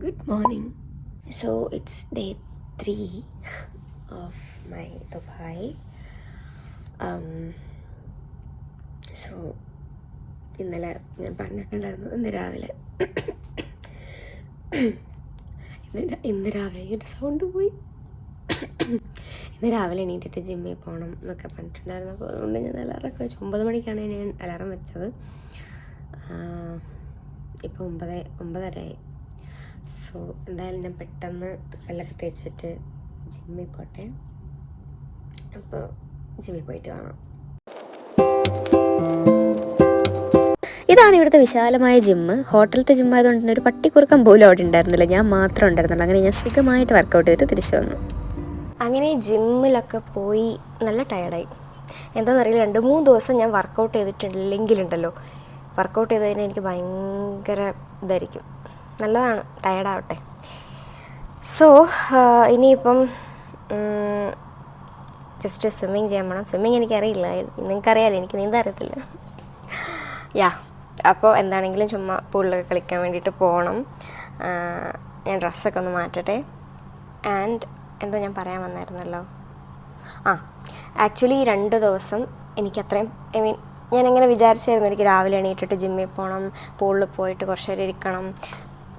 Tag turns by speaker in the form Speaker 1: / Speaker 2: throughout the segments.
Speaker 1: Good morning. So it's day 3 of my Dubai. So ഇന്നലെ ഞാൻ പറഞ്ഞിട്ടുണ്ടായിരുന്നു ഇന്ന് രാവിലെ എൻ്റെ സൗണ്ട് പോയി. ഇന്ന് രാവിലെ എണീറ്റിട്ട് ജിമ്മിൽ പോകണം എന്നൊക്കെ പറഞ്ഞിട്ടുണ്ടായിരുന്നു. അപ്പോൾ അതുകൊണ്ട് ഞാൻ അലാറമൊക്കെ വെച്ചു. 9 മണിക്കാണ് ഞാൻ അലാറം വെച്ചത്. ഇപ്പോൾ 9:30 സോ എന്തായാലും ഞാൻ പെട്ടെന്ന് വെള്ളമൊക്കെ തേച്ചിട്ട് ജിമ്മിൽ പോട്ടെ. അപ്പോൾ ജിമ്മിൽ പോയിട്ട് കാണാം. ഇതാണ് ഇവിടുത്തെ വിശാലമായ ജിമ്മ്. ഹോട്ടലത്തെ ജിമ്മായതുകൊണ്ട് തന്നെ ഒരു പട്ടിക്കുറുക്കം പോലും അവിടെ ഉണ്ടായിരുന്നില്ല. ഞാൻ മാത്രം ഉണ്ടായിരുന്നുള്ളൂ. അങ്ങനെ ഞാൻ സുഖമായിട്ട് വർക്കൗട്ട് ചെയ്തിട്ട് തിരിച്ചു വന്നു. അങ്ങനെ ജിമ്മിലൊക്കെ പോയി നല്ല ടയർഡായി. എന്താണെന്നറിയില്ല, 2-3 ദിവസം ഞാൻ വർക്കൗട്ട് ചെയ്തിട്ടില്ലെങ്കിലുണ്ടല്ലോ, വർക്കൗട്ട് ചെയ്തതിന് എനിക്ക് ഭയങ്കര ഇതായിരിക്കും. നല്ലതാണ്, ടയർഡാവട്ടെ. സോ ഇനിയിപ്പം ജസ്റ്റ് സ്വിമ്മിങ് ചെയ്യാൻ പോകണം. സ്വിമ്മിങ് എനിക്കറിയില്ല, നിങ്ങൾക്കറിയാമല്ലോ, എനിക്ക് നീന്താൻ അറിയത്തില്ല. അപ്പോൾ എന്താണെങ്കിലും ചുമ്മാ പൂളിലൊക്കെ കളിക്കാൻ വേണ്ടിയിട്ട് പോകണം. ഞാൻ ഡ്രസ്സൊക്കെ ഒന്ന് മാറ്റട്ടെ. ആൻഡ് എന്തോ ഞാൻ പറയാൻ വന്നായിരുന്നല്ലോ, ആക്ച്വലി 2 ദിവസം എനിക്കത്രയും ഞാനിങ്ങനെ വിചാരിച്ചായിരുന്നു, എനിക്ക് രാവിലെ എണീറ്റിട്ട് ജിമ്മിൽ പോകണം, പൂളിൽ പോയിട്ട് കുറച്ച് നേരം ഇരിക്കണം,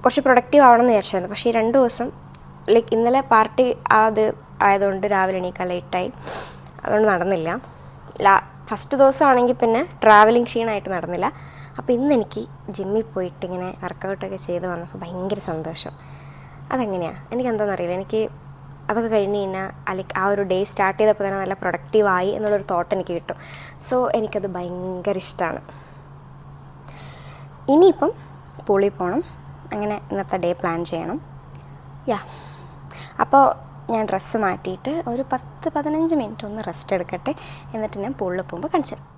Speaker 1: കുറച്ച് പ്രൊഡക്റ്റീവ് ആവണമെന്ന് വിചാരിച്ചായിരുന്നു. പക്ഷേ ഈ 2 ദിവസം ലൈക്ക് ഇന്നലെ പാർട്ടി ആയതുകൊണ്ട് രാവിലെ എണീക്കാൻ ലേറ്റായി, അതുകൊണ്ട് നടന്നില്ല. ഫസ്റ്റ് ദിവസമാണെങ്കിൽ പിന്നെ ട്രാവലിംഗ് ക്ഷീണമായിട്ട് നടന്നില്ല. അപ്പോൾ ഇന്നെനിക്ക് ജിമ്മിൽ പോയിട്ട് ഇങ്ങനെ വർക്കൗട്ടൊക്കെ ചെയ്ത് വന്നപ്പോൾ ഭയങ്കര സന്തോഷം. അതെങ്ങനെയാണ് എനിക്കെന്താണെന്നറിയില്ല, എനിക്ക് അതൊക്കെ കഴിഞ്ഞ് കഴിഞ്ഞാൽ അല്ലെങ്കിൽ ആ ഒരു ഡേ സ്റ്റാർട്ട് ചെയ്തപ്പോൾ തന്നെ നല്ല പ്രൊഡക്റ്റീവായി എന്നുള്ളൊരു തോട്ട് എനിക്ക് കിട്ടും. സോ എനിക്കത് ഭയങ്കര ഇഷ്ടമാണ്. ഇനിയിപ്പം പൂളിൽ പോകണം, അങ്ങനെ ഇന്നത്തെ ഡേ പ്ലാൻ ചെയ്യണം. അപ്പോൾ ഞാൻ ഡ്രസ്സ് മാറ്റിയിട്ട് ഒരു 10-15 മിനിറ്റ് ഒന്ന് റെസ്റ്റ് എടുക്കട്ടെ. എന്നിട്ട് ഞാൻ പൂളിൽ പോകുമ്പോൾ കാണിച്ചു തരാം.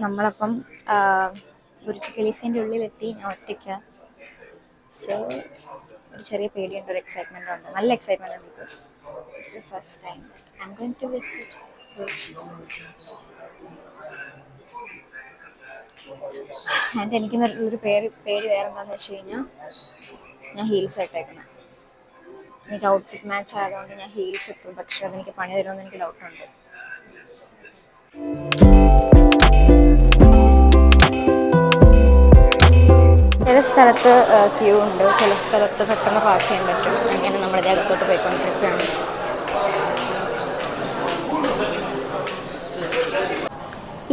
Speaker 1: നമ്മളപ്പം ബുർജ് ഖലീഫേൻ്റെ ഉള്ളിലെത്തി. ഞാൻ ഒറ്റയ്ക്ക്. സോ ഒരു ചെറിയ പേടിയുണ്ട്, ഒരു എക്സൈറ്റ്മെൻ്റ് ഉണ്ട്, നല്ല എക്സൈറ്റ്മെൻ്റ് ഉണ്ട്. Because it's the first time I am going to visit Burj. And എനിക്കൊരു പേടി വേറെ എന്താണെന്ന് വെച്ച് കഴിഞ്ഞാൽ, ഞാൻ ഹീൽസ് ഇട്ടേക്കണം. എനിക്ക് ഔട്ട്ഫിറ്റ് മാച്ച് ആയതുകൊണ്ട് ഞാൻ ഹീൽസ് ഇട്ടു. പക്ഷെ അതെനിക്ക് പണി തരുമെന്ന് എനിക്ക് ഡൗട്ടുണ്ട്. ചില സ്ഥലത്ത് ക്യൂ ഉണ്ട്, ചില സ്ഥലത്ത് പെട്ടെന്ന് പാസ് ചെയ്യാൻ പറ്റും. അങ്ങനെ നമ്മളിത് അകത്തോട്ട് പോയിക്കൊണ്ടിരിക്കുകയാണ്.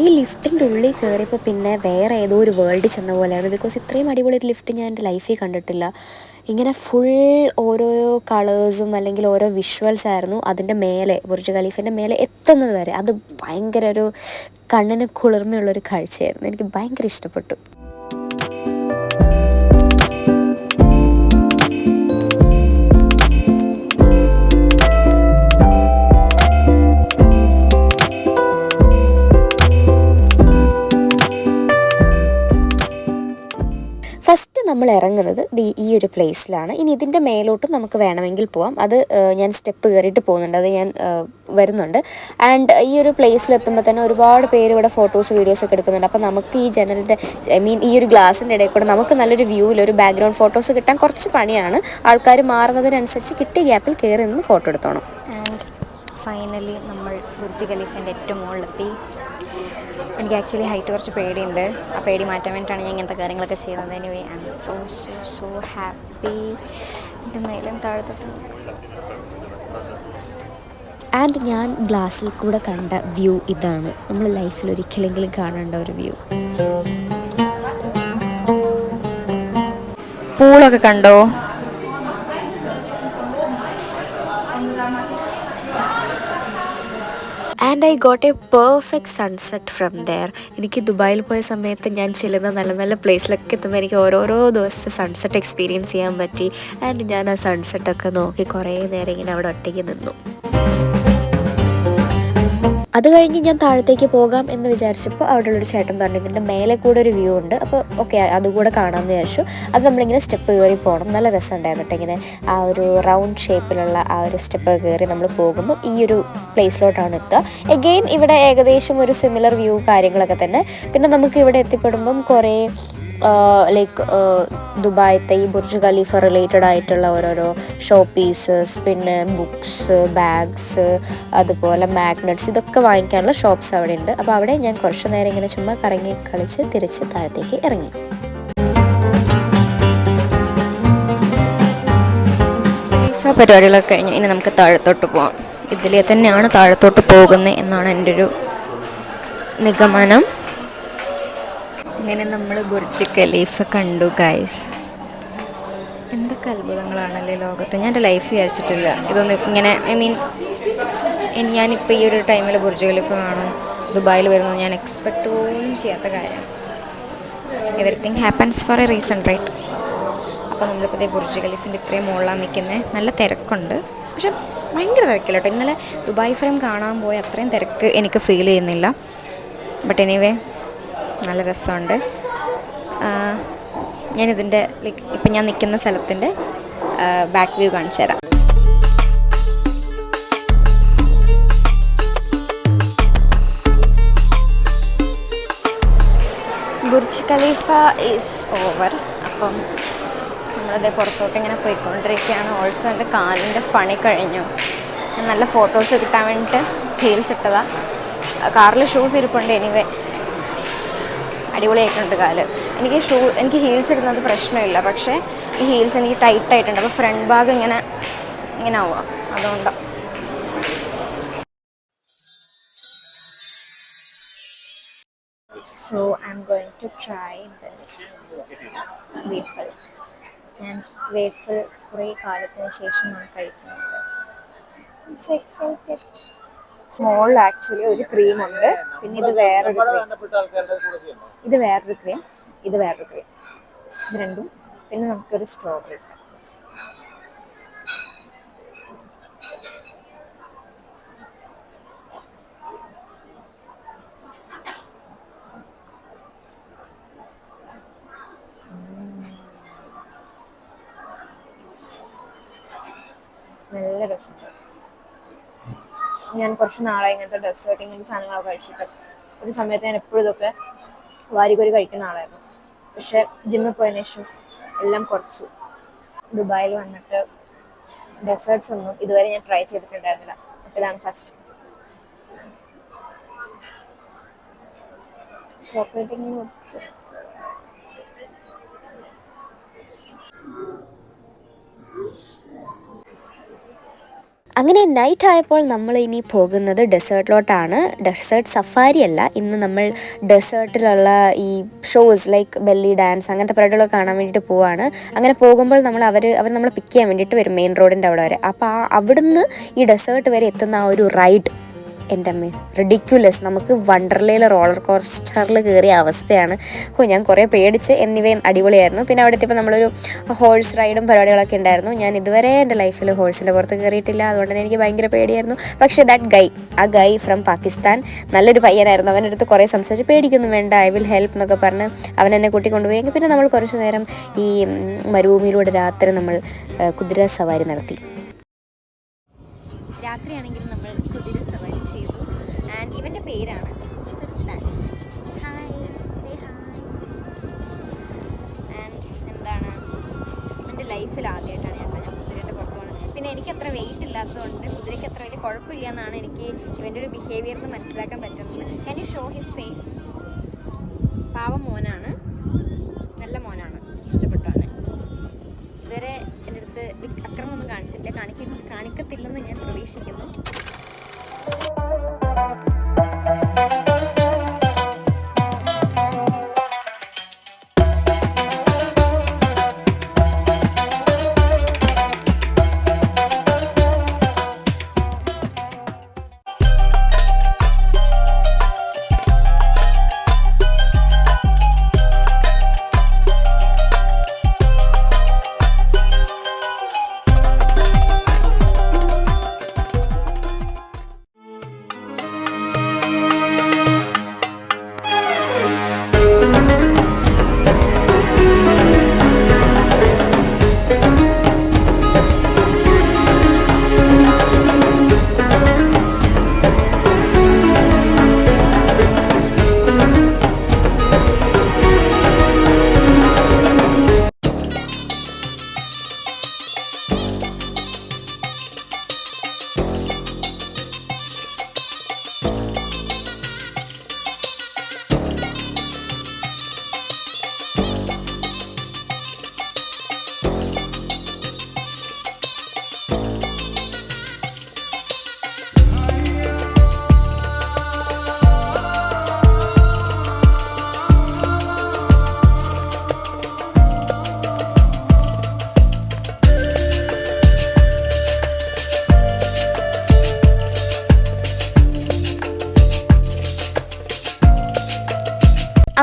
Speaker 1: ഈ ലിഫ്റ്റിൻ്റെ ഉള്ളിൽ കയറിയപ്പോൾ പിന്നെ വേറെ ഏതോ ഒരു വേൾഡിൽ ചെന്ന പോലെയാണ്. ബിക്കോസ് ഇത്രയും അടിപൊളി ഒരു ലിഫ്റ്റ് ഞാൻ എൻ്റെ ലൈഫിൽ കണ്ടിട്ടില്ല. ഇങ്ങനെ ഫുൾ ഓരോ കളേഴ്സും അല്ലെങ്കിൽ ഓരോ വിഷ്വൽസ് ആയിരുന്നു അതിൻ്റെ മേലെ, ബുർജ് ഖലീഫിൻ്റെ മേലെ എത്തുന്നത് വരെ. അത് ഭയങ്കര ഒരു കണ്ണിന് കുളിർമയുള്ളൊരു കാഴ്ചയായിരുന്നു. എനിക്ക് ഭയങ്കര ഇഷ്ടപ്പെട്ടു. ഫസ്റ്റ് നമ്മൾ ഇറങ്ങുന്നത് ഈ ഒരു പ്ലേസിലാണ്. ഇനി ഇതിൻ്റെ മേലോട്ടും നമുക്ക് വേണമെങ്കിൽ പോവാം. അത് ഞാൻ സ്റ്റെപ്പ് കയറിയിട്ട് പോകുന്നുണ്ട്, അത് ഞാൻ വരുന്നുണ്ട്. ആൻഡ് ഈ ഒരു പ്ലേസിലെത്തുമ്പോൾ തന്നെ ഒരുപാട് പേര് ഇവിടെ ഫോട്ടോസ് വീഡിയോസൊക്കെ എടുക്കുന്നുണ്ട്. അപ്പോൾ നമുക്ക് ഈ ജനലിൻ്റെ ഈ ഒരു ഗ്ലാസിൻ്റെ ഇടയിൽ കൂടെ നമുക്ക് നല്ലൊരു വ്യൂവിൽ ഒരു ബാക്ക്ഗ്രൗണ്ട് ഫോട്ടോസ് കിട്ടാൻ കുറച്ച് പണിയാണ്. ആൾക്കാർ മാറുന്നതിനനുസരിച്ച് കിട്ടിയ ഗ്യാപ്പിൽ കയറി നിന്ന് ഫോട്ടോ എടുത്തോണം. ആൻഡ് ഫൈനലി നമ്മൾ ബുർജ് ഖലീഫിൻ്റെ ഏറ്റവും മുകളിലെത്തി. എനിക്ക് ആക്ച്വലി ഹൈറ്റ് കുറച്ച് പേടിയുണ്ട്. ആ പേടി മാറ്റാൻ വേണ്ടിയിട്ടാണ് ഞാൻ ഇങ്ങനത്തെ കാര്യങ്ങളൊക്കെ ചെയ്യുന്നത്. Anyway I M so happy. എൻ്റെ മേലും താഴത്തോട്ട്. ആൻഡ് ഞാൻ ഗ്ലാസ്സിൽ കൂടെ കണ്ട വ്യൂ ഇതാണ്. നമ്മൾ ലൈഫിൽ ഒരിക്കലെങ്കിലും കാണേണ്ട ഒരു വ്യൂ. പൂളൊക്കെ കണ്ടോ? And I got a perfect sunset from there. എനിക്ക് ദുബായിൽ പോയ സമയത്ത് ഞാൻ ചെല്ലുന്ന നല്ല നല്ല പ്ലേസിലൊക്കെ എത്തുമ്പോൾ എനിക്ക് ഓരോരോ ദിവസത്തെ സൺസെറ്റ് എക്സ്പീരിയൻസ് ചെയ്യാൻ പറ്റി. ആൻഡ് ഞാൻ ആ സൺസെറ്റൊക്കെ നോക്കി കുറേ നേരം ഇങ്ങനെ അവിടെ ഒറ്റയ്ക്ക് നിന്നു. അത് കഴിഞ്ഞ് ഞാൻ താഴത്തേക്ക് പോകാം എന്ന് വിചാരിച്ചപ്പോൾ അവിടെയുള്ളൊരു ചേട്ടൻ പറഞ്ഞു ഇതിൻ്റെ മേലെ കൂടെ ഒരു വ്യൂ ഉണ്ട്, അപ്പോൾ ഓക്കെ അതുകൂടെ കാണാമെന്ന് വിചാരിച്ചു. അത് നമ്മളിങ്ങനെ സ്റ്റെപ്പ് കയറി പോകണം. നല്ല രസമുണ്ടായിരുന്നു കേട്ടോ. ഇങ്ങനെ ആ ഒരു റൗണ്ട് ഷേപ്പിലുള്ള ആ ഒരു സ്റ്റെപ്പ് കയറി നമ്മൾ പോകുമ്പോൾ ഈ ഒരു പ്ലേസിലോട്ടാണ് എത്തുക. എഗെയിൻ ഇവിടെ ഏകദേശം ഒരു സിമിലർ വ്യൂ കാര്യങ്ങളൊക്കെ തന്നെ. പിന്നെ നമുക്ക് ഇവിടെ എത്തിപ്പെടുമ്പം കുറേ ലൈക്ക് ദുബായത്തെ ഈ ബുർജ് ഖലീഫ റിലേറ്റഡ് ആയിട്ടുള്ള ഓരോരോ ഷോ പീസസ്, പിന്നെ ബുക്സ്, ബാഗ്സ്, അതുപോലെ മാഗ്നറ്റ്സ്, ഇതൊക്കെ വാങ്ങിക്കാനുള്ള ഷോപ്സ് അവിടെ ഉണ്ട്. അപ്പോൾ അവിടെ ഞാൻ കുറച്ച് നേരം ഇങ്ങനെ ചുമ്മാ കറങ്ങി കളിച്ച് തിരിച്ച് താഴത്തേക്ക് ഇറങ്ങി. ഖലീഫ പരിപാടികളൊക്കെ കഴിഞ്ഞ് ഇനി നമുക്ക് താഴത്തോട്ട് പോകാം. ഇതിലെ തന്നെയാണ് താഴത്തോട്ട് പോകുന്നത് എന്നാണ് എൻ്റെ ഒരു നിഗമനം. അങ്ങനെ നമ്മൾ ബുർജ് ഖലീഫ കണ്ടു ഗൈസ്. എന്തൊക്കെ അത്ഭുതങ്ങളാണല്ലേ ലോകത്ത്. ഞാൻ എൻ്റെ ലൈഫ് വിചാരിച്ചിട്ടില്ല ഇതൊന്നും ഇങ്ങനെ. ഐ മീൻ ഞാനിപ്പോൾ ഈ ഒരു ടൈമിൽ ബുർജ് ഖലീഫ കാണും, ദുബായിൽ വരുന്നത് ഞാൻ എക്സ്പെക്റ്റ് പോലും ചെയ്യാത്ത കാര്യമാണ്. Everything happens for a reason, right? അപ്പോൾ നമ്മളിപ്പോൾ ബുർജ് ഖലീഫിൻ്റെ ഇത്രയും മുകളിലാണ് നിൽക്കുന്നത്. നല്ല തിരക്കുണ്ട്, പക്ഷെ ഭയങ്കര തിരക്കില്ല കേട്ടോ. ഇന്നലെ ദുബായ് ഫ്രെയിം കാണാൻ പോയ അത്രയും തിരക്ക് എനിക്ക് ഫീൽ ചെയ്യുന്നില്ല. ബട്ട് എനിവേ നല്ല രസമുണ്ട്. ഞാനിതിൻ്റെ ലൈക്ക് ഇപ്പം ഞാൻ നിൽക്കുന്ന സ്ഥലത്തിൻ്റെ ബാക്ക് വ്യൂ കാണിച്ചു തരാം. Burj Khalifa is over. അപ്പം നമ്മളത് പുറത്തോട്ട് ഇങ്ങനെ പോയിക്കൊണ്ടിരിക്കുകയാണ്. ഓൾസോ എൻ്റെ കാലിൻ്റെ പണി കഴിഞ്ഞു. ഞാൻ നല്ല ഫോട്ടോസ് കിട്ടാൻ വേണ്ടിയിട്ട് ഹീൽസ് ഇട്ടതാണ്. കാറിൽ ഷൂസ് ഇരിപ്പുണ്ട്. എനിവേ അടിപൊളിയായിട്ടുണ്ട് കാല്. എനിക്ക് ഹീൽസ് ഇടുന്നത് പ്രശ്നമില്ല, പക്ഷേ ഈ ഹീൽസ് എനിക്ക് ടൈറ്റായിട്ടുണ്ട്. അപ്പോൾ ഫ്രണ്ട് ഭാഗം ഇങ്ങനെ ആവുക, അതുകൊണ്ടാണ്. So I am going to try this waffle. ഞാൻ വേഫിൾ കുറേ കാലത്തിന് ശേഷമാണ് കഴിക്കുന്നത്. So excited. മോളിൽ ആക്ച്വലി ഒരു ക്രീമുണ്ട്, പിന്നെ ഇത് വേറൊരു ക്രീം, ഇത് വേറൊരു ക്രീം, ഇത് വേറൊരു ക്രീം, ഇത് രണ്ടും. പിന്നെ നമുക്കൊരു സ്ട്രോബെറി. നല്ല രസമുണ്ട്. ഞാൻ കുറച്ച് നാളായി ഇങ്ങനത്തെ ഡെസേർട്ട് ഇങ്ങനത്തെ സാധനങ്ങളൊക്കെ കഴിച്ചിട്ട്. ഒരു സമയത്ത് ഞാൻ എപ്പോഴും ഇതൊക്കെ വാരികോരി കഴിക്കുന്ന ആളായിരുന്നു. പക്ഷേ ജിമ്മിൽ പോയതിനു ശേഷം എല്ലാം കുറച്ചു. ദുബായിൽ വന്നിട്ട് ഡെസേർട്ട്സ് ഒന്നും ഇതുവരെ ഞാൻ ട്രൈ ചെയ്തിട്ടുണ്ടായിരുന്നില്ല. അപ്പോൾ ഇതാണ് ഫസ്റ്റ്. ചോക്ലേറ്റ് ഇങ്ങനെ ഒത്തു. അങ്ങനെ നൈറ്റ് ആയപ്പോൾ നമ്മൾ ഇനി പോകുന്നത് ഡെസേർട്ടിലോട്ടാണ്. ഡെസേർട്ട് സഫാരി അല്ല, ഇന്ന് നമ്മൾ ഡെസേർട്ടിലുള്ള ഈ ഷോസ് ലൈക്ക് ബെല്ലി ഡാൻസ് അങ്ങനത്തെ പരിപാടികളൊക്കെ കാണാൻ വേണ്ടിയിട്ട് പോവാണ്. അങ്ങനെ പോകുമ്പോൾ അവർ നമ്മളെ പിക്ക് ചെയ്യാൻ വേണ്ടിയിട്ട് വരും മെയിൻ റോഡിൻ്റെ അവിടെ വരെ. അപ്പോൾ അവിടുന്ന് ഈ ഡെസേർട്ട് വരെ എത്തുന്ന ആ ഒരു റൈഡ് എൻ്റെ അമ്മ റിഡിക്യുലസ്. നമുക്ക് വണ്ടർലയിൽ റോളർ കോസ്റ്ററിൽ കയറിയ അവസ്ഥയാണ്. ഞാൻ കുറേ പേടിച്ച്. എന്നിവയും അടിപൊളിയായിരുന്നു. പിന്നെ അവിടെ എത്തിയപ്പോൾ നമ്മളൊരു ഹോഴ്സ് റൈഡും പരിപാടികളൊക്കെ ഉണ്ടായിരുന്നു. ഞാൻ ഇതുവരെ എൻ്റെ ലൈഫിൽ ഹോഴ്സിൻ്റെ പുറത്ത് കയറിയിട്ടില്ല, അതുകൊണ്ട് തന്നെ എനിക്ക് ഭയങ്കര പേടിയായിരുന്നു. പക്ഷേ ആ ഗൈ ഫ്രം പാകിസ്ഥാൻ നല്ലൊരു പയ്യനായിരുന്നു. അവൻ്റെ അടുത്ത് കുറേ സംസാരിച്ച് പേടിക്കൊന്നും വേണ്ട, ഐ വിൽ ഹെൽപ്പ് എന്നൊക്കെ പറഞ്ഞ് അവൻ എന്നെ കൂട്ടിക്കൊണ്ടുപോയി. പിന്നെ നമ്മൾ കുറച്ച് നേരം ഈ മരുഭൂമിയിലൂടെ രാത്രി നമ്മൾ കുതിര സവാരി നടത്തി. രാത്രിയാണെങ്കിൽ നമ്മൾ കുതിര സവാരി ചെയ്തു. ആൻഡ് ഇവൻ്റെ പേരാണ് Sultan. Hi, say hi. And എന്താണ്, എൻ്റെ ലൈഫിൽ ആദ്യമായിട്ടാണ് ഞാൻ കുതിരയുടെ പുറത്ത് പോകുന്നത്. പിന്നെ എനിക്കത്ര വെയിറ്റ് ഇല്ലാത്തതുകൊണ്ട് കുതിരയ്ക്ക് അത്ര വലിയ കുഴപ്പമില്ല എന്നാണ് എനിക്ക് ഇവൻ്റെ ഒരു ബിഹേവിയർ എന്ന് മനസ്സിലാക്കാൻ പറ്റുന്നത്. Can you show his face? പാവം മോനാണ്, നല്ല മോനാണ്, ഇഷ്ടപ്പെട്ടാണ്. ഇതുവരെ എൻ്റെ അടുത്ത് അക്രമമൊന്നും കാണിക്കത്തില്ലെന്ന് ഞാൻ പ്രതീക്ഷിക്കുന്നു.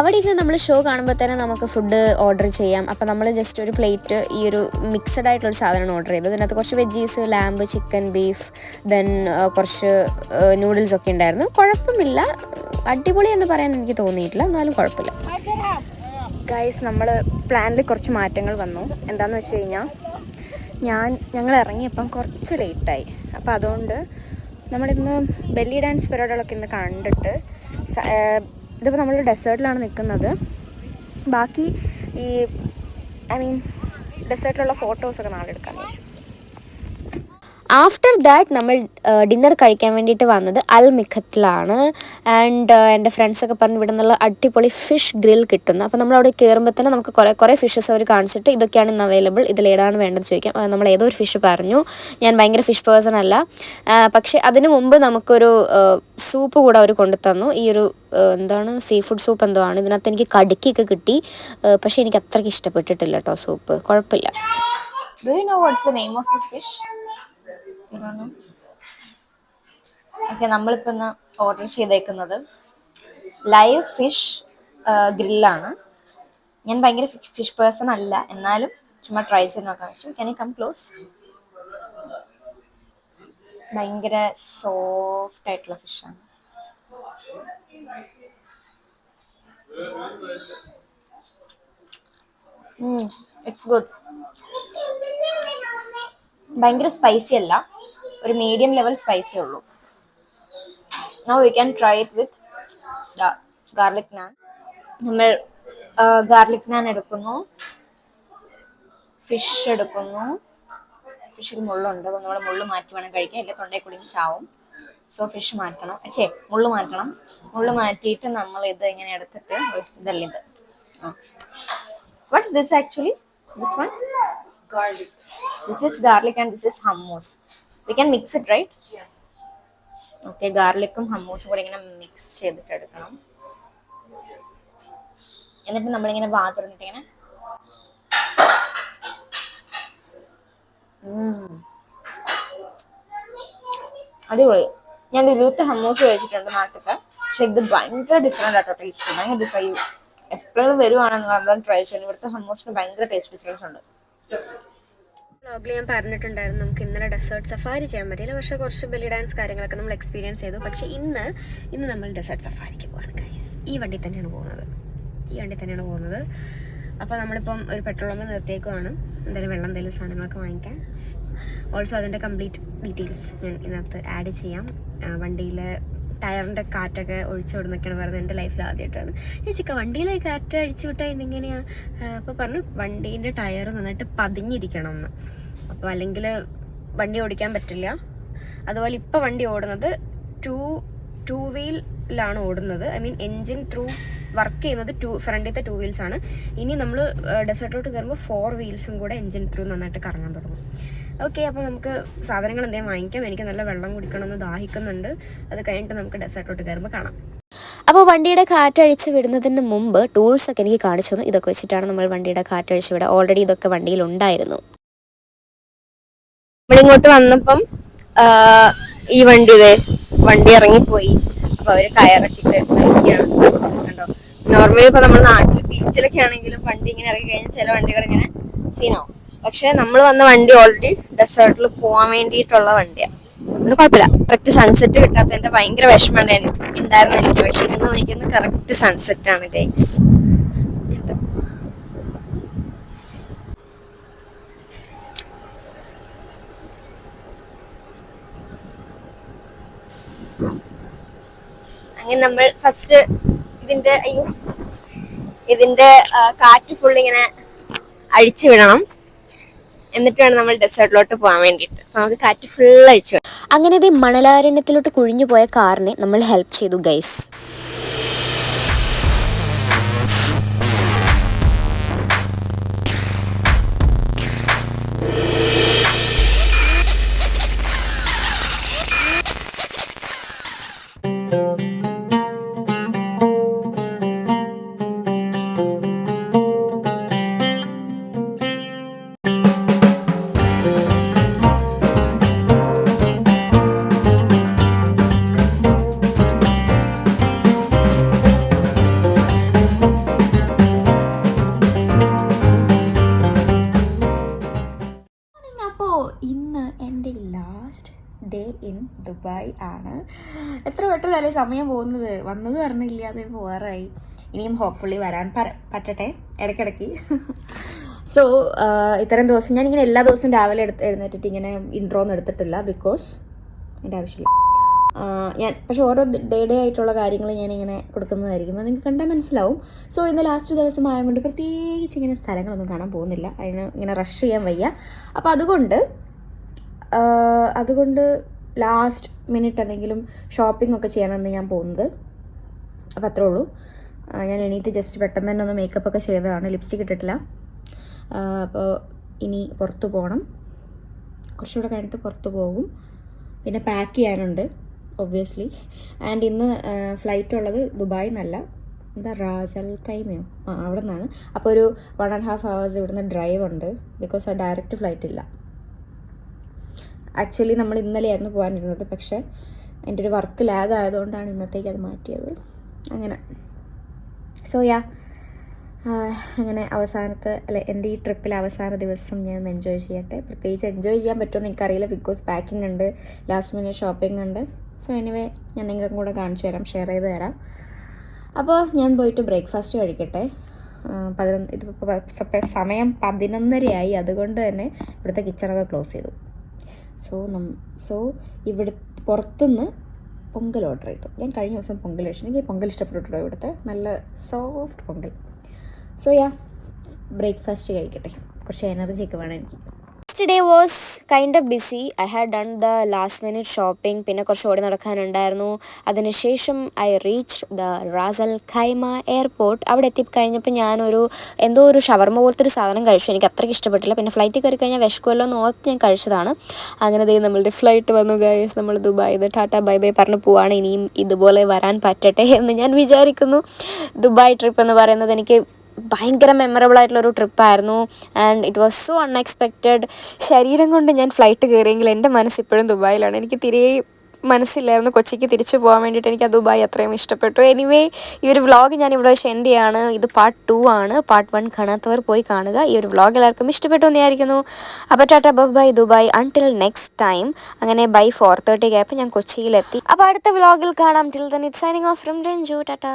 Speaker 1: അവിടെ ഇരുന്ന് നമ്മൾ ഷോ കാണുമ്പോൾ തന്നെ നമുക്ക് ഫുഡ് ഓർഡർ ചെയ്യാം. അപ്പോൾ നമ്മൾ ജസ്റ്റ് ഒരു പ്ലേറ്റ് ഈ ഒരു മിക്സഡ് ആയിട്ടുള്ളൊരു സാധനമാണ് ഓർഡർ ചെയ്തത്. ഇതിനകത്ത് കുറച്ച് veggies, lamp, chicken, beef, then കുറച്ച് നൂഡിൽസ് ഒക്കെ ഉണ്ടായിരുന്നു. കുഴപ്പമില്ല, അടിപൊളി എന്ന് പറയാൻ എനിക്ക് തോന്നിയിട്ടില്ല, എന്നാലും കുഴപ്പമില്ല. ഗൈസ്, നമ്മൾ പ്ലാനിൽ കുറച്ച് മാറ്റങ്ങൾ വന്നു. എന്താണെന്ന് വെച്ച് കഴിഞ്ഞാൽ ഞങ്ങൾ ഇറങ്ങിയപ്പം കുറച്ച് ലേറ്റായി. അപ്പോൾ അതുകൊണ്ട് നമ്മളിന്ന് ബെല്ലി ഡാൻസ് പരിപാടികളൊക്കെ ഇന്ന് കണ്ടിട്ട് ഇതിപ്പോൾ നമ്മൾ ഡെസേർട്ടിലാണ് നിൽക്കുന്നത്. ബാക്കി ഈ ഡെസേർട്ടിലുള്ള ഫോട്ടോസൊക്കെ നാളെ എടുക്കാമെന്ന് വെച്ചു. ആഫ്റ്റർ ദാറ്റ് നമ്മൾ ഡിന്നർ കഴിക്കാൻ വേണ്ടിയിട്ട് വന്നത് അൽ മിഖത്തിലാണ്. ആൻഡ് എൻ്റെ ഫ്രണ്ട്സൊക്കെ പറഞ്ഞു ഇവിടെ നിന്നുള്ള അടിപൊളി ഫിഷ് ഗ്രിൽ കിട്ടുന്നു. അപ്പോൾ നമ്മളവിടെ കയറുമ്പോൾ തന്നെ നമുക്ക് കുറേ ഫിഷസ് അവർ കാണിച്ചിട്ട് ഇതൊക്കെയാണ് ഇന്ന് അവൈലബിൾ, ഇതിലേതാണ് വേണ്ടത് ചോദിക്കാം. നമ്മൾ ഏതോ ഒരു ഫിഷ് പറഞ്ഞു. ഞാൻ ഭയങ്കര ഫിഷ് പേഴ്സൺ അല്ല, പക്ഷേ അതിന് മുമ്പ് നമുക്കൊരു സൂപ്പ് കൂടെ അവർ കൊണ്ടു തന്നു. ഈ ഒരു എന്താണ് സീ ഫുഡ് സൂപ്പ് എന്തോ ആണ്. ഇതിനകത്ത് എനിക്ക് കടുക്കിയൊക്കെ കിട്ടി, പക്ഷേ എനിക്ക് അത്രയ്ക്ക് ഇഷ്ടപ്പെട്ടിട്ടില്ല കേട്ടോ സൂപ്പ്. കുഴപ്പമില്ല.
Speaker 2: Do you know what's the name of this fish? Okay, നമ്മളിപ്പോൾ ഇന്ന് ഓർഡർ ചെയ്തേക്കുന്നത് ലൈവ് ഫിഷ് ഗ്രില്ലാണ്. ഞാൻ ഭയങ്കര ഫിഷ് പേഴ്സൺ അല്ല, എന്നാലും ചുമ്മാ ട്രൈ ചെയ്ത് നോക്കാൻ വെച്ചു. Can you come close? ഭയങ്കര സോഫ്റ്റ് ആയിട്ടുള്ള ഫിഷാണ്. It's good. ഭയങ്കര സ്പൈസി അല്ല, ഒരു മീഡിയം ലെവൽ സ്പൈസി ഉള്ളൂ. Now we can try it with garlic naan. നമ്മൾ ഗാർലിക് നാൻ എടുക്കുന്നു, ഫിഷ് എടുക്കുന്നു. ഫിഷിൽ മുള്ളുണ്ട്, അപ്പോൾ നമ്മൾ മുള്ള് മാറ്റി വേണം കഴിക്കാൻ, ഇല്ല തൊണ്ടയിൽ കുടുങ്ങി ചാവും. സോ ഫിഷ് മാറ്റണം, മുള്ള് മാറ്റണം. മുള്ള് മാറ്റിയിട്ട് നമ്മൾ ഇത് ഇങ്ങനെ എടുത്തിട്ട് ഇതല്ല ഇത്. What's this actually? This one garlic. This is garlic and this is hummus. We can mix it, right? Yeah. Okay, garlic ഉം ഹമ്മൂസും കൂടി ഇങ്ങനെ മിക്സ് ചെയ്തിട്ട് എടുക്കണം. എന്നിട്ട് നമ്മളിങ്ങനെ തുറന്നിട്ട് ഇങ്ങനെ അടിപൊളി. ഞാൻ ഇതിലത്തെ ഹമ്മൂസ് കഴിച്ചിട്ടുണ്ട് നാട്ടിലത്തെ, പക്ഷെ ഇത് ഭയങ്കര ഡിഫറെൻ്റ് ആട്ടോ ടേസ്റ്റ്. ഭയങ്കര ഡിഫറെൻ്റ്. എപ്പോഴും വരുവാണെങ്കിൽ എന്തായാലും ട്രൈ ചെയ്യണം. ഇവിടുത്തെ ഹമ്മൂസിന് ഭയങ്കര ടേസ്റ്റ് ഡിഫറൻസ് ഉണ്ട്.
Speaker 1: വ്ലോഗിൽ ഞാൻ പറഞ്ഞിട്ടുണ്ടായിരുന്നു നമുക്ക് ഇന്നലെ ഡെസേർട്ട് സഫാരി ചെയ്യാൻ പറ്റിയില്ല, പക്ഷേ കുറച്ച് ബെല്ലി ഡാൻസ് കാര്യങ്ങളൊക്കെ നമ്മൾ എക്സ്പീരിയൻസ് ചെയ്തു. പക്ഷേ ഇന്ന് നമ്മൾ ഡെസേർട്ട് സഫാരിക്ക് പോവാണ് ഗൈസ്. ഈ വണ്ടി തന്നെയാണ് പോകുന്നത്. അപ്പോൾ നമ്മളിപ്പം ഒരു പെട്രോൾ പമ്പ് നിർത്തിയേക്കുവാണ്, എന്തായാലും വെള്ളം എന്തെങ്കിലും സാധനങ്ങളൊക്കെ വാങ്ങിക്കാൻ. ഓൾസോ അതിൻ്റെ കംപ്ലീറ്റ് ഡീറ്റെയിൽസ് ഞാൻ ഇതിനകത്ത് ആഡ് ചെയ്യാം. വണ്ടിയിലെ ടയറിൻ്റെ കാറ്റൊക്കെ ഒഴിച്ചു വിടുന്നൊക്കെയാണ് പറയുന്നത്. എൻ്റെ ലൈഫിൽ ആദ്യമായിട്ടാണ് ഞാൻ വണ്ടിയിലെ കാറ്റ് അഴിച്ചു വിട്ടാൽ എങ്ങനെയാണ്. അപ്പോൾ പറഞ്ഞു വണ്ടീൻ്റെ ടയർ നന്നായിട്ട് പതിഞ്ഞിരിക്കണം എന്ന്, അപ്പോൾ അല്ലെങ്കിൽ വണ്ടി ഓടിക്കാൻ പറ്റില്ല. അതുപോലെ ഇപ്പോൾ വണ്ടി ഓടുന്നത് ടു വീലാണ് ഓടുന്നത്. എൻജിൻ ത്രൂ വർക്ക് ചെയ്യുന്നത് ഫ്രണ്ടിലത്തെ 2 വീൽസാണ്. ഇനി നമ്മൾ ഡെസേർട്ടിലോട്ട് കയറുമ്പോൾ 4 വീൽസും കൂടെ എൻജിൻ ത്രൂ നന്നായിട്ട് കറങ്ങാൻ തുടങ്ങും. ഓക്കെ, അപ്പോൾ നമുക്ക് സാധനങ്ങൾ എന്തെങ്കിലും വാങ്ങിക്കാം. എനിക്ക് നല്ല വെള്ളം കുടിക്കണമെന്ന് ദാഹിക്കുന്നുണ്ട്. അത് കഴിഞ്ഞിട്ട് നമുക്ക് ഡെസേർട്ടിലോട്ട് കയറുമ്പോൾ കാണാം. അപ്പോൾ വണ്ടിയുടെ കാറ്റഴിച്ച് വിടുന്നതിന് മുമ്പ് ടൂൾസൊക്കെ എനിക്ക് കാണിച്ചു തന്നു. ഇതൊക്കെ വെച്ചിട്ടാണ് നമ്മൾ വണ്ടിയുടെ കാറ്റഴിച്ച് വിടുക. ഓൾറെഡി ഇതൊക്കെ വണ്ടിയിലുണ്ടായിരുന്നു.
Speaker 2: നമ്മളിങ്ങോട്ട് വന്നപ്പം ഈ വണ്ടി ഇറങ്ങിപ്പോയി. അപ്പോൾ അവർ കയറക്കിട്ട് കണ്ടോ. നോർമലി ഇപ്പോൾ നമ്മൾ നാട്ടിൽ ബീച്ചിലൊക്കെ ആണെങ്കിലും വണ്ടി ഇങ്ങനെ ഇറങ്ങി കഴിഞ്ഞാൽ ചില വണ്ടികൾ ഇങ്ങനെ സീനാവും. പക്ഷെ നമ്മൾ വന്ന വണ്ടി ഓൾറെഡി ഡെസേർട്ടിൽ പോകാൻ വേണ്ടിയിട്ടുള്ള വണ്ടിയാണ്. അതുകൊണ്ട് കുഴപ്പമില്ല. കറക്റ്റ് സൺസെറ്റ് കിട്ടാത്തതിന്റെ ഭയങ്കര വിഷമം ഉണ്ടായിരുന്നു എനിക്ക്. പക്ഷെ ഇന്ന് നോക്കിയത് കറക്റ്റ് സൺസെറ്റ് ആണ് ഗൈസ്. അങ്ങനെ നമ്മൾ ഫസ്റ്റ് ഇതിന്റെ കാറ്റ് ഫുൾ ഇങ്ങനെ അഴിച്ചു വിടണം. എന്നിട്ട് വേണം നമ്മൾ ഡെസേർട്ടിലോട്ട് പോകാൻ വേണ്ടിയിട്ട്. നമുക്ക് കാറ്റ് ഫുൾ അഴിച്ചു വിടാം.
Speaker 1: അങ്ങനെ ഇത് മണലാരണ്യത്തിലോട്ട് കുഴിഞ്ഞു പോയ കാറിനെ നമ്മൾ ഹെൽപ്പ് ചെയ്തു ഗൈസ്. ഡേ ഇൻ ദുബായ് ആണ്. എത്ര പെട്ടെന്നല്ലേ സമയം പോകുന്നത്, വന്നത് പറഞ്ഞില്ല, അത് പോകാറായി. ഇനിയും ഹോപ്പ്ഫുള്ളി വരാൻ പറ്റട്ടെ ഇടയ്ക്കിടയ്ക്ക്. സോ ഇത്രയും ദിവസം ഞാനിങ്ങനെ എല്ലാ ദിവസവും രാവിലെ എഴുന്നേറ്റിട്ട് ഇങ്ങനെ ഇൻട്രോ ഒന്നും എടുത്തിട്ടില്ല, ബിക്കോസ് എൻ്റെ ആവശ്യമില്ല. ഞാൻ പക്ഷേ ഓരോ ഡേ ആയിട്ടുള്ള കാര്യങ്ങൾ ഞാനിങ്ങനെ കൊടുക്കുന്നതായിരിക്കും, അത് നിങ്ങൾക്ക് കണ്ടാൽ മനസ്സിലാവും. സോ ഇന്ന് ലാസ്റ്റ് ദിവസം ആയതുകൊണ്ട് പ്രത്യേകിച്ച് ഇങ്ങനെ സ്ഥലങ്ങളൊന്നും കാണാൻ പോകുന്നില്ല, അതിന് ഇങ്ങനെ റഷ് ചെയ്യാൻ വയ്യ. അപ്പോൾ അതുകൊണ്ട് ലാസ്റ്റ് മിനിറ്റ് എന്തെങ്കിലും ഷോപ്പിംഗ് ഒക്കെ ചെയ്യാനാണ് ഞാൻ പോകുന്നത്. അപ്പോൾ അത്രേ ഉള്ളൂ. ഞാൻ എണീറ്റ് ജസ്റ്റ് പെട്ടെന്ന് തന്നെ ഒന്ന് മേക്കപ്പ് ഒക്കെ ചെയ്തതാണ്, ലിപ്സ്റ്റിക് ഇട്ടിട്ടില്ല. അപ്പോൾ ഇനി പുറത്ത് പോകണം, കുറച്ചുകൂടെ കഴിഞ്ഞിട്ട് പുറത്ത് പോകും. പിന്നെ പാക്ക് ചെയ്യാനുണ്ട് ഒബ്വിയസ്ലി. ആൻഡ് ഇന്ന് ഫ്ലൈറ്റ് ഉള്ളത് ദുബായിൽ നിന്നല്ല, എന്താ റാസൽ ഖൈമയോ അവിടെ നിന്നാണ്. അപ്പോൾ ഒരു 1.5 hours ഇവിടുന്ന് ഡ്രൈവ് ഉണ്ട്, ബിക്കോസ് ആ ഡയറക്റ്റ് ഫ്ലൈറ്റ് ഇല്ല. ആക്ച്വലി നമ്മൾ ഇന്നലെയായിരുന്നു പോകാനിരുന്നത്, പക്ഷേ എൻ്റെ ഒരു വർക്ക് ലാഗ് ആയതുകൊണ്ടാണ് ഇന്നത്തേക്ക് അത് മാറ്റിയത്. അങ്ങനെ സോ അങ്ങനെ എൻ്റെ ഈ ട്രിപ്പിലെ അവസാന ദിവസം ഞാൻ എൻജോയ് ചെയ്യട്ടെ. പ്രത്യേകിച്ച് എൻജോയ് ചെയ്യാൻ പറ്റുമെന്ന് എനിക്കറിയില്ല, ബിക്കോസ് പാക്കിംഗ് ഉണ്ട്, ലാസ്റ്റ് മിനിറ്റ് ഷോപ്പിംഗ് ഉണ്ട്. സോ എനിവേ ഞാൻ നിങ്ങൾക്കും കൂടെ കാണിച്ചു തരാം, ഷെയർ ചെയ്ത് തരാം. അപ്പോൾ ഞാൻ പോയിട്ട് ബ്രേക്ക്ഫാസ്റ്റ് കഴിക്കട്ടെ. ഇതിപ്പോൾ സമയം 11:30 അതുകൊണ്ട് തന്നെ ഇവിടുത്തെ കിച്ചണൊക്കെ ക്ലോസ് ചെയ്തു. സോ ഇവിടെ പുറത്തുനിന്ന് പൊങ്കൽ ഓർഡർ ചെയ്തു. ഞാൻ കഴിഞ്ഞ ദിവസം പൊങ്കൽ കഴിച്ചു, എനിക്ക് പൊങ്കൽ ഇഷ്ടപ്പെട്ടിട്ടോ, ഇവിടുത്തെ നല്ല സോഫ്റ്റ് പൊങ്കൽ. സോ ബ്രേക്ക്ഫാസ്റ്റ് കഴിക്കട്ടെ, കുറച്ച് എനർജിയൊക്കെ വേണം എനിക്ക്.
Speaker 2: Next day was kind of busy. I had done the last minute shopping, പിന്നെ കുറച്ച് ഓടി നടക്കാനുണ്ടായിരുന്നു. അതിനുശേഷം I reach the Ras al Khaimah airport. അവിടെ എത്തിക്കഴിഞ്ഞപ്പോൾ എന്തോ ഒരു ഷവർമ പോലത്തെ ഒരു സാധനം കഴിച്ചു, എനിക്ക് അത്രയ്ക്ക് ഇഷ്ടപ്പെട്ടില്ല. പിന്നെ ഫ്ലൈറ്റിൽ കയറി കഴിഞ്ഞാൽ വിശക്കുമല്ലോ എന്ന് ഓർത്ത് ഞാൻ കഴിച്ചതാണ്. അങ്ങനെ നമ്മളുടെ ഫ്ലൈറ്റ് വന്നു ഗൈസ്, നമ്മൾ ദുബായിൽ ടാറ്റ ബൈ ബൈ പറഞ്ഞ് പോവാണ്. ഇനിയും ഇതുപോലെ വരാൻ പറ്റട്ടെ എന്ന് ഞാൻ വിചാരിക്കുന്നു. ദുബായ് ട്രിപ്പ് എന്ന് പറയുന്നത് എനിക്ക് ഭയങ്കര മെമ്മറബിൾ ആയിട്ടുള്ളൊരു ട്രിപ്പായിരുന്നു. And it was so unexpected. ശരീരം കൊണ്ട് ഞാൻ ഫ്ലൈറ്റ് കയറിയെങ്കിൽ എൻ്റെ മനസ്സിപ്പോഴും ദുബായിലാണ്. എനിക്ക് തിരെ മനസ്സില്ലായിരുന്നു കൊച്ചിക്ക് തിരിച്ചു പോകാൻ വേണ്ടിയിട്ട്. എനിക്ക് ആ ദുബായ് അത്രയും ഇഷ്ടപ്പെട്ടു. എനിവേ ഈ ഒരു വ്ളോഗ് ഞാൻ ഇവിടെ വെച്ച് എൻഡ് ചെയ്യാണ്. ഇത് പാർട്ട് 2 ആണ്. പാർട്ട് 1 കാണാത്തവർ പോയി കാണുക. ഈ ഒരു വ്ളോഗ് എല്ലാവർക്കും ഇഷ്ടപ്പെട്ടു എന്ന് വിചാരിക്കുന്നു. അപ്പോൾ Tata by Dubai until next time. അങ്ങനെ ബൈ 4:30 ആയപ്പോൾ ഞാൻ കൊച്ചിയിലെത്തി. അപ്പോൾ അടുത്ത വ്ളോഗിൽ കാണാം. Till then it's signing off from Ranju. Tata.